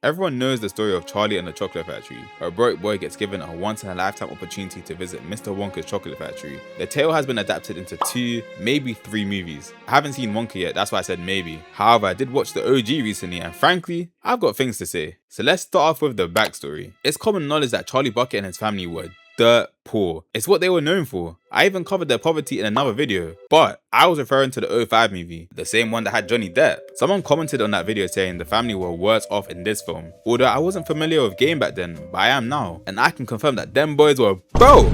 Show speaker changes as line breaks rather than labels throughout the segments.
Everyone knows the story of Charlie and the Chocolate Factory. A broke boy gets given a once-in-a-lifetime opportunity to visit Mr. Wonka's chocolate factory. The tale has been adapted into 2, maybe 3 movies. I haven't seen Wonka yet, that's why I said maybe. However, I did watch the OG recently and frankly, I've got things to say. So let's start off with the backstory. It's common knowledge that Charlie Bucket and his family were dirt poor. It's what they were known for. I even covered their poverty in another video, but I was referring to the '05 movie, the same one that had Johnny Depp. Someone commented on that video saying the family were worse off in this film. Although I wasn't familiar with game back then, but I am now, and I can confirm that them boys were broke.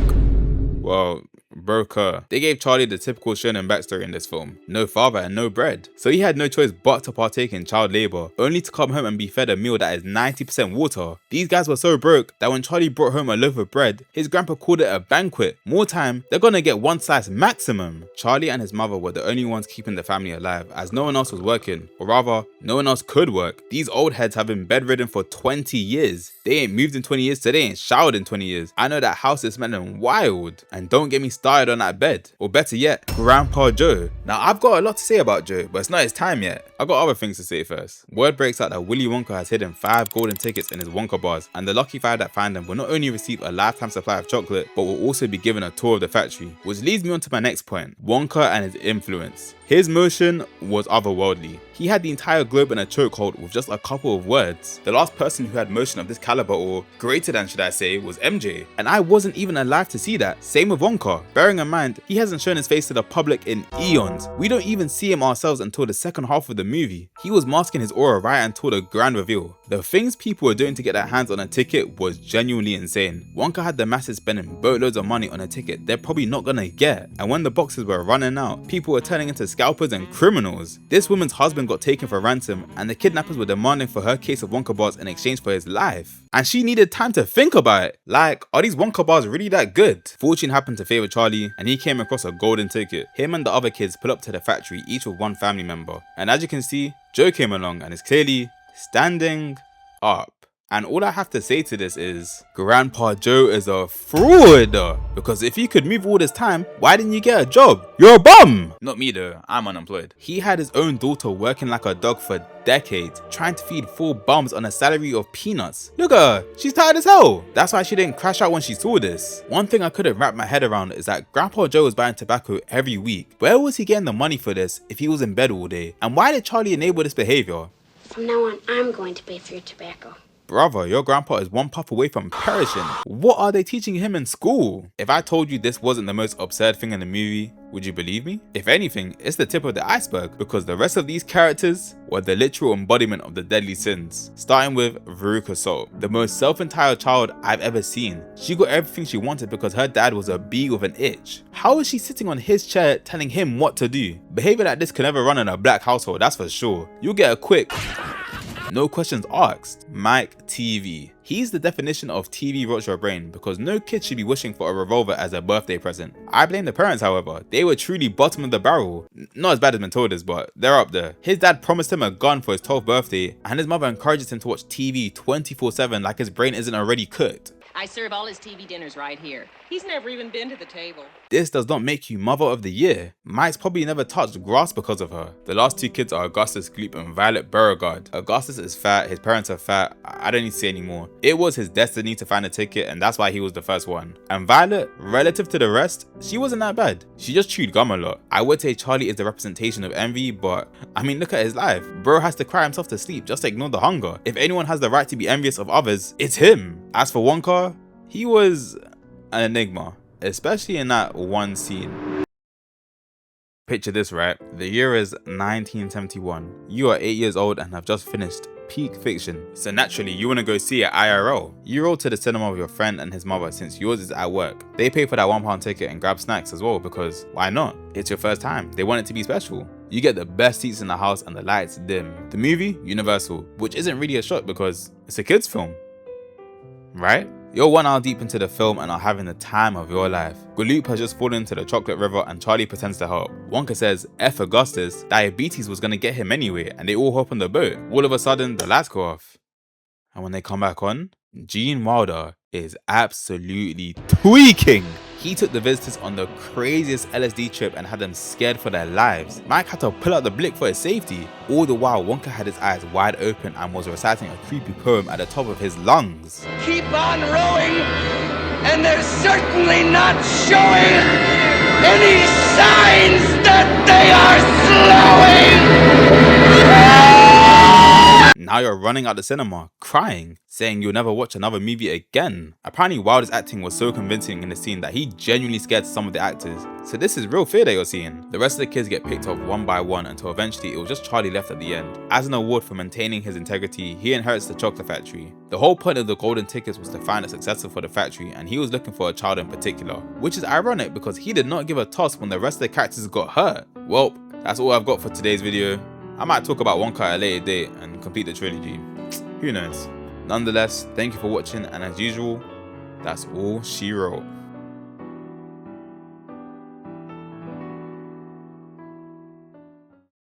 Well, broker. They gave Charlie the typical shonen backstory in this film. No father and no bread. So he had no choice but to partake in child labor, only to come home and be fed a meal that is 90% water. These guys were so broke that when Charlie brought home a loaf of bread, his grandpa called it a banquet. More time, they're gonna get 1 slice maximum. Charlie and his mother were the only ones keeping the family alive, as no one else was working, or rather, no one else could work. These old heads have been bedridden for 20 years. They ain't moved in 20 years, so they ain't showered in 20 years. I know that house is smelling wild. And don't get me started on that bed, or better yet, Grandpa Joe. Now I've got a lot to say about Joe, but it's not his time yet. I've got other things to say first. Word breaks out that Willy Wonka has hidden 5 golden tickets in his Wonka bars, and the lucky 5 that find them will not only receive a lifetime supply of chocolate, but will also be given a tour of the factory. Which leads me on to my next point, Wonka and his influence. His motion was otherworldly. He had the entire globe in a chokehold with just a couple of words. The last person who had motion of this caliber, or greater than should I say, was MJ. And I wasn't even alive to see that. Same with Wonka. Bearing in mind, he hasn't shown his face to the public in eons. We don't even see him ourselves until the second half of the movie. He was masking his aura right until the grand reveal. The things people were doing to get their hands on a ticket was genuinely insane. Wonka had the masses spending boatloads of money on a ticket they're probably not gonna get. And when the boxes were running out, people were turning into scalpers and criminals. This woman's husband got taken for ransom, and the kidnappers were demanding for her case of Wonka bars in exchange for his life. And she needed time to think about it. Like, are these Wonka bars really that good? Fortune happened to favor Charlie, and he came across a golden ticket. Him and the other kids pull up to the factory, each with 1 family member. And as you can see, Joe came along and is clearly standing up. And all I have to say to this is, Grandpa Joe is a fraud. Because if you could move all this time, why didn't you get a job? You're a bum! Not me though, I'm unemployed. He had his own daughter working like a dog for decades, trying to feed 4 bums on a salary of peanuts. Look at her, she's tired as hell. That's why she didn't crash out when she saw this. One thing I couldn't wrap my head around is that Grandpa Joe was buying tobacco every week. Where was he getting the money for this if he was in bed all day? And why did Charlie enable this behavior?
From now on, I'm going to pay for your tobacco.
Brother, your grandpa is 1 puff away from perishing. What are they teaching him in school? If I told you this wasn't the most absurd thing in the movie, would you believe me? If anything, it's the tip of the iceberg, because the rest of these characters were the literal embodiment of the deadly sins. Starting with Veruca Salt, the most self-entitled child I've ever seen. She got everything she wanted because her dad was a bee with an itch. How is she sitting on his chair telling him what to do? Behavior like this can never run in a black household, that's for sure. You'll get a quick no questions asked. Mike TV. He's the definition of TV rots your brain, because no kid should be wishing for a revolver as a birthday present. I blame the parents, however. They were truly bottom of the barrel. Not as bad as Matilda's, but they're up there. His dad promised him a gun for his 12th birthday, and his mother encourages him to watch TV 24/7 like his brain isn't already cooked.
I serve all his TV dinners right here. He's never even been to the table.
This does not make you mother of the year. Mike's probably never touched grass because of her. The last 2 kids are Augustus Gloop and Violet Beauregard. Augustus is fat, his parents are fat, I don't need to say anymore. It was his destiny to find a ticket, and that's why he was the first one. And Violet, relative to the rest, she wasn't that bad. She just chewed gum a lot. I would say Charlie is the representation of envy, but I mean, look at his life. Bro has to cry himself to sleep just to ignore the hunger. If anyone has the right to be envious of others, it's him. As for Wonka, he was an enigma, especially in that one scene. Picture this, right? The year is 1971. You are 8 years old and have just finished peak fiction. So naturally, you want to go see it IRL. You roll to the cinema with your friend and his mother since yours is at work. They pay for that £1 ticket and grab snacks as well, because why not? It's your first time. They want it to be special. You get the best seats in the house and the lights dim. The movie, Universal, which isn't really a shock because it's a kid's film, right? You're 1 hour deep into the film and are having the time of your life. Gloop has just fallen into the chocolate river and Charlie pretends to help. Wonka says F Augustus, diabetes was gonna get him anyway, and they all hop on the boat. All of a sudden, the lights go off. And when they come back on, Gene Wilder is absolutely tweaking. He took the visitors on the craziest LSD trip and had them scared for their lives. Mike had to pull out the blick for his safety. All the while, Wonka had his eyes wide open and was reciting a creepy poem at the top of his lungs.
Keep on rowing, and they're certainly not showing any signs that they are slowing.
Now you're running out the cinema, crying, saying you'll never watch another movie again. Apparently Wilder's acting was so convincing in the scene that he genuinely scared some of the actors. So this is real fear that you're seeing. The rest of the kids get picked off one by one until eventually it was just Charlie left at the end. As an award for maintaining his integrity, he inherits the chocolate factory. The whole point of the golden tickets was to find a successor for the factory, and he was looking for a child in particular. Which is ironic because he did not give a toss when the rest of the characters got hurt. Well, that's all I've got for today's video. I might talk about Wonka at a later date and complete the trilogy. Who knows? Nonetheless, thank you for watching, and as usual, that's all she wrote.